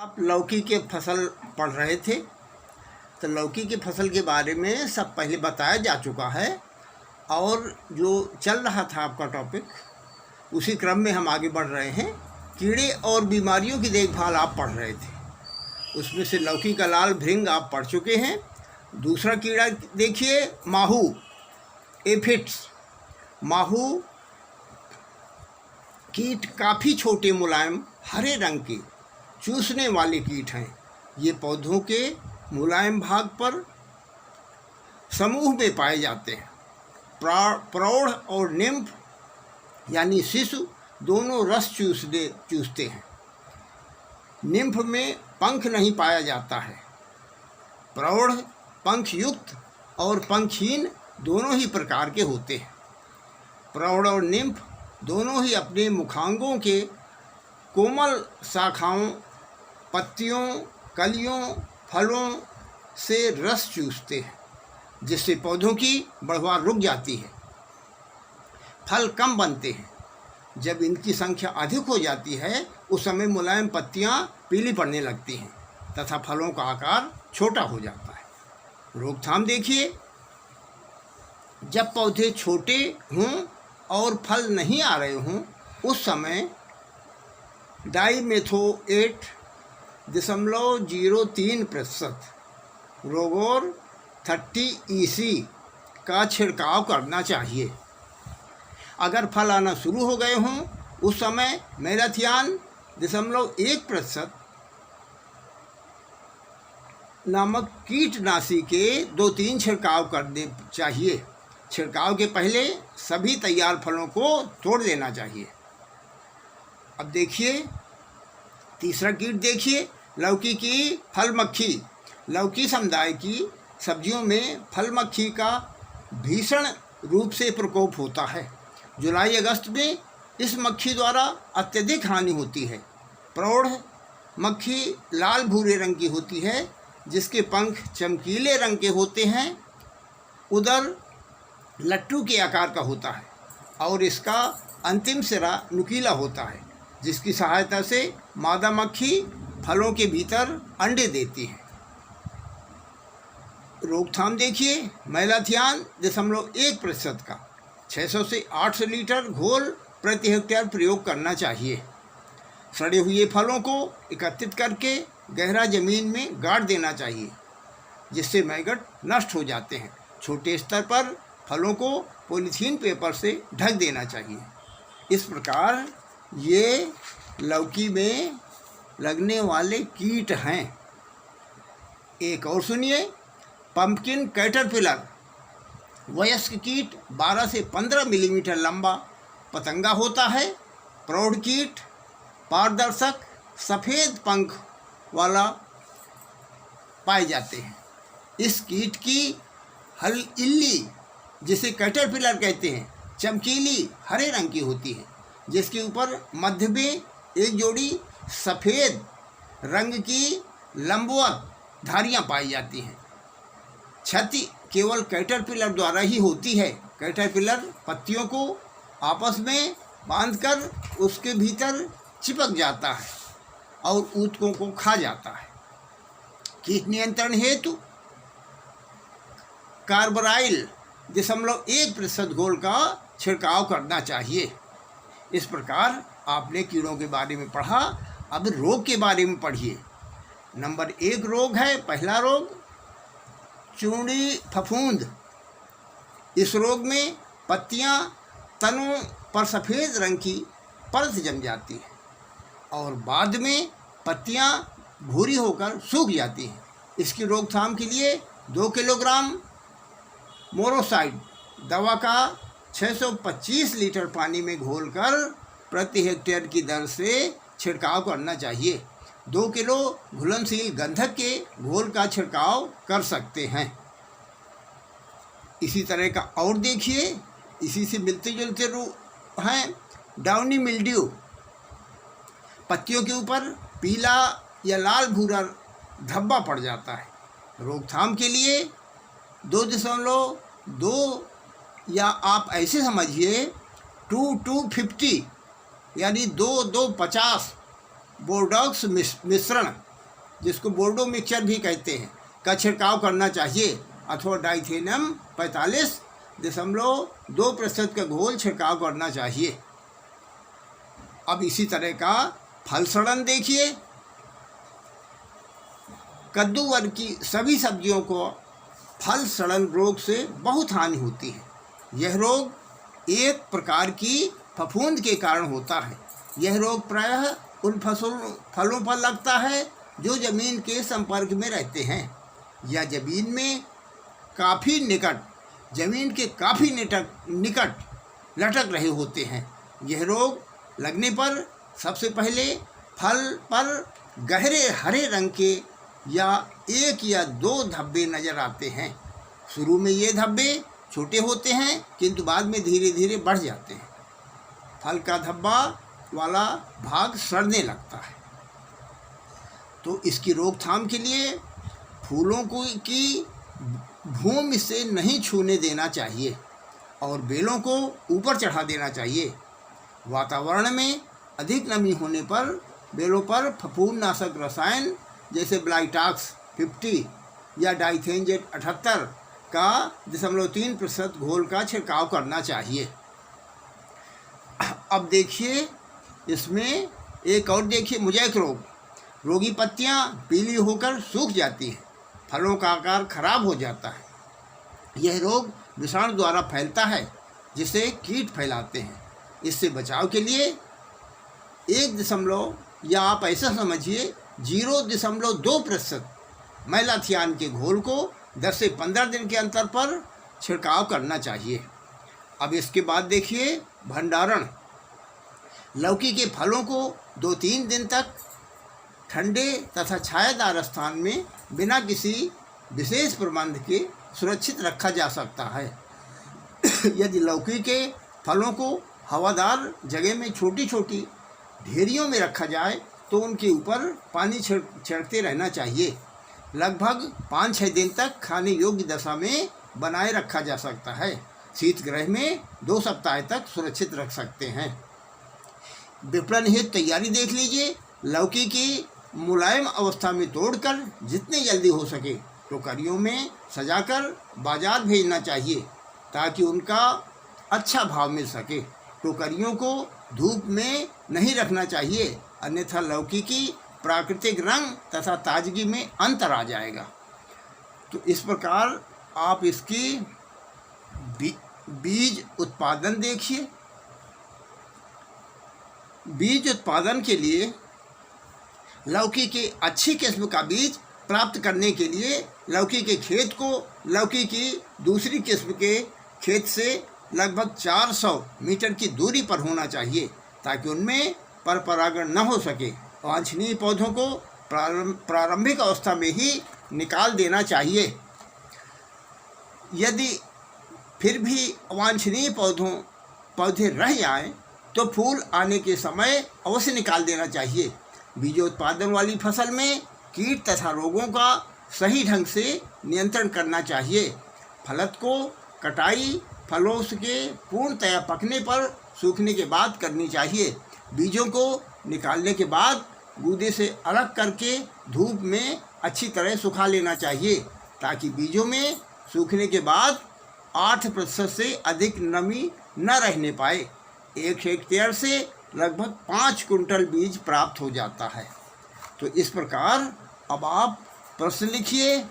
आप लौकी के फसल पढ़ रहे थे तो लौकी की फसल के बारे में सब पहले बताया जा चुका है और जो चल रहा था आपका टॉपिक उसी क्रम में हम आगे बढ़ रहे हैं। कीड़े और बीमारियों की देखभाल आप पढ़ रहे थे, उसमें से लौकी का लाल भृंग आप पढ़ चुके हैं। दूसरा कीड़ा देखिए माहू, एफिड्स। माहू कीट काफ़ी छोटे मुलायम हरे रंग के चूसने वाले कीट हैं। ये पौधों के मुलायम भाग पर समूह में पाए जाते हैं। प्रौढ़ और निम्फ यानी शिशु दोनों रस चूसते हैं। निम्फ में पंख नहीं पाया जाता है। प्रौढ़ पंख युक्त और पंखहीन दोनों ही प्रकार के होते हैं। प्रौढ़ और निम्फ दोनों ही अपने मुखांगों के कोमल शाखाओं, पत्तियों, कलियों, फलों से रस चूसते हैं, जिससे पौधों की बढ़वार रुक जाती है। फल कम बनते हैं। जब इनकी संख्या अधिक हो जाती है उस समय मुलायम पत्तियां पीली पड़ने लगती हैं तथा फलों का आकार छोटा हो जाता है। रोकथाम देखिए, जब पौधे छोटे हों और फल नहीं आ रहे हों उस समय डाइमेथोएट 0.03% रोगोर 30 EC का छिड़काव करना चाहिए। अगर फल आना शुरू हो गए हों उस समय मेलाथियान 0.1% नामक कीटनाशी के 2-3 छिड़काव करने चाहिए। छिड़काव के पहले सभी तैयार फलों को तोड़ देना चाहिए। अब देखिए तीसरा कीट देखिए, लौकी की फल मक्खी। लौकी समुदाय की सब्जियों में फल मक्खी का भीषण रूप से प्रकोप होता है। जुलाई-अगस्त में इस मक्खी द्वारा अत्यधिक हानि होती है। प्रौढ़ मक्खी लाल भूरे रंग की होती है, जिसके पंख चमकीले रंग के होते हैं। उदर लट्टू के आकार का होता है और इसका अंतिम सिरा नुकीला होता है, जिसकी सहायता से मादा मक्खी फलों के भीतर अंडे देती है। रोकथाम देखिए, मेलाथियान 0.1% का 600 से 800 लीटर घोल प्रति हेक्टेयर प्रयोग करना चाहिए। सड़े हुए फलों को एकत्रित करके गहरा जमीन में गाड़ देना चाहिए, जिससे मैगट नष्ट हो जाते हैं। छोटे स्तर पर फलों को पॉलीथीन पेपर से ढक देना चाहिए। इस प्रकार ये लौकी में लगने वाले कीट हैं। एक और सुनिए, पंपकिन कैटरपिलर वयस्क कीट 12 से 15 मिलीमीटर लंबा पतंगा होता है। प्रौढ़ कीट पारदर्शक सफ़ेद पंख वाला पाए जाते हैं। इस कीट की हल इल्ली, जिसे कैटरपिलर कहते हैं, चमकीली हरे रंग की होती है, जिसके ऊपर मध्य में एक जोड़ी सफ़ेद रंग की लंबवत धारियां पाई जाती हैं। क्षति केवल कैटरपिलर द्वारा ही होती है। कैटरपिलर पत्तियों को आपस में बांधकर उसके भीतर चिपक जाता है और ऊतकों को खा जाता है। कीट नियंत्रण हेतु कार्बोराइल 0.1% घोल का छिड़काव करना चाहिए। इस प्रकार आपने कीड़ों के बारे में पढ़ा। अब रोग के बारे में पढ़िए। नंबर 1 रोग है, पहला रोग चूड़ी फफूंद। इस रोग में पत्तियां तनों पर सफ़ेद रंग की परत जम जाती है और बाद में पत्तियां भूरी होकर सूख जाती हैं। इसकी रोकथाम के लिए 2 किलोग्राम मोरोसाइड दवा का 625 लीटर पानी में घोलकर प्रति हेक्टेयर की दर से छिड़काव करना चाहिए। 2 किलो घुलनशील गंधक के घोल का छिड़काव कर सकते हैं। इसी तरह का और देखिए, इसी से मिलते जुलते रूप हैं डाउनी मिल्ड्यू। पत्तियों के ऊपर पीला या लाल भूरा धब्बा पड़ जाता है। रोकथाम के लिए 2.2 या आप ऐसे समझिए 2-250 यानी 2-250 बोर्डॉक्स मिश्रण जिसको बोर्डो मिक्सचर भी कहते हैं, का छिड़काव करना चाहिए अथवा डाइथेनियम 45.2% का घोल छिड़काव करना चाहिए। अब इसी तरह का फल सड़न देखिए। कद्दू वर्ग की सभी सब्जियों को फल सड़न रोग से बहुत हानि होती है। यह रोग एक प्रकार की फफूंद के कारण होता है। यह रोग प्रायः उन फलों पर लगता है जो ज़मीन के संपर्क में रहते हैं या ज़मीन के काफ़ी निकट लटक रहे होते हैं। यह रोग लगने पर सबसे पहले फल पर गहरे हरे रंग के या 1 या 2 धब्बे नज़र आते हैं। शुरू में ये धब्बे छोटे होते हैं किंतु बाद में धीरे धीरे बढ़ जाते हैं। फल का धब्बा वाला भाग सड़ने लगता है। तो इसकी रोकथाम के लिए फूलों की भूमि से नहीं छूने देना चाहिए और बेलों को ऊपर चढ़ा देना चाहिए। वातावरण में अधिक नमी होने पर बेलों पर फफूंदनाशक रसायन जैसे ब्लाइटॉक्स 50 या डाइथेनजेट 78 का 0.3% घोल का छिड़काव करना चाहिए। अब देखिए इसमें एक और देखिए, मोज़ेक रोग। रोगी पत्तियां पीली होकर सूख जाती हैं, फलों का आकार खराब हो जाता है। यह रोग विषाणु द्वारा फैलता है जिसे कीट फैलाते हैं। इससे बचाव के लिए 1 या आप ऐसा समझिए 0.2% मैलाथियान के घोल को 10 से 15 दिन के अंतर पर छिड़काव करना चाहिए। अब इसके बाद देखिए भंडारण। लौकी के फलों को 2-3 दिन तक ठंडे तथा छायादार स्थान में बिना किसी विशेष प्रबंध के सुरक्षित रखा जा सकता है। यदि लौकी के फलों को हवादार जगह में छोटी छोटी ढेरियों में रखा जाए तो उनके ऊपर पानी छिड़कते रहना चाहिए। लगभग 5-6 दिन तक खाने योग्य दशा में बनाए रखा जा सकता है। शीतगृह में 2 सप्ताह तक सुरक्षित रख सकते हैं। विपणन हेतु तैयारी देख लीजिए। लौकी की मुलायम अवस्था में तोड़कर जितने जल्दी हो सके टोकरियों में सजाकर बाजार भेजना चाहिए ताकि उनका अच्छा भाव मिल सके। टोकरियों को धूप में नहीं रखना चाहिए, अन्यथा लौकी की प्राकृतिक रंग तथा ताजगी में अंतर आ जाएगा। तो इस प्रकार आप इसकी बीज उत्पादन देखिए। बीज उत्पादन के लिए लौकी के अच्छी किस्म का बीज प्राप्त करने के लिए लौकी के खेत को लौकी की दूसरी किस्म के खेत से लगभग 400 मीटर की दूरी पर होना चाहिए ताकि उनमें परपरागण न हो सके। वांछनीय पौधों को प्रारंभिक अवस्था में ही निकाल देना चाहिए। यदि फिर भी अवांछनीय पौधे रह जाएं तो फूल आने के समय अवश्य निकाल देना चाहिए। बीजोत्पादन वाली फसल में कीट तथा रोगों का सही ढंग से नियंत्रण करना चाहिए। फलत को कटाई फलों के पूर्णतया पकने पर सूखने के बाद करनी चाहिए। बीजों को निकालने के बाद गूदे से अलग करके धूप में अच्छी तरह सुखा लेना चाहिए ताकि बीजों में सूखने के बाद 8% से अधिक नमी न रहने पाए। 1 हेक्टेयर से लगभग 5 कुंटल बीज प्राप्त हो जाता है। तो इस प्रकार अब आप प्रश्न लिखिए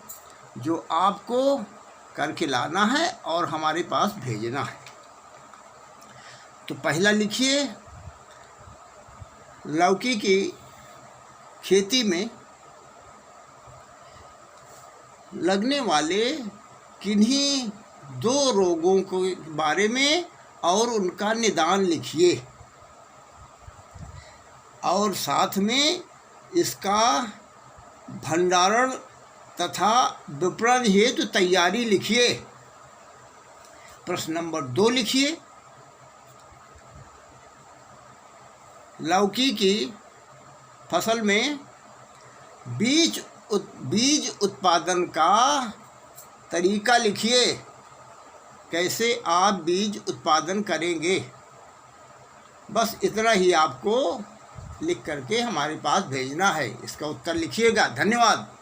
जो आपको करके लाना है और हमारे पास भेजना है। तो पहला लिखिए, लौकी की खेती में लगने वाले किन्हीं 2 रोगों के बारे में और उनका निदान लिखिए और साथ में इसका भंडारण तथा विपणन हेतु तैयारी लिखिए। प्रश्न नंबर 2 लिखिए, लौकी की फसल में बीज उत्पादन का तरीका लिखिए। कैसे आप बीज उत्पादन करेंगे, बस इतना ही आपको लिख करके हमारे पास भेजना है। इसका उत्तर लिखिएगा। धन्यवाद।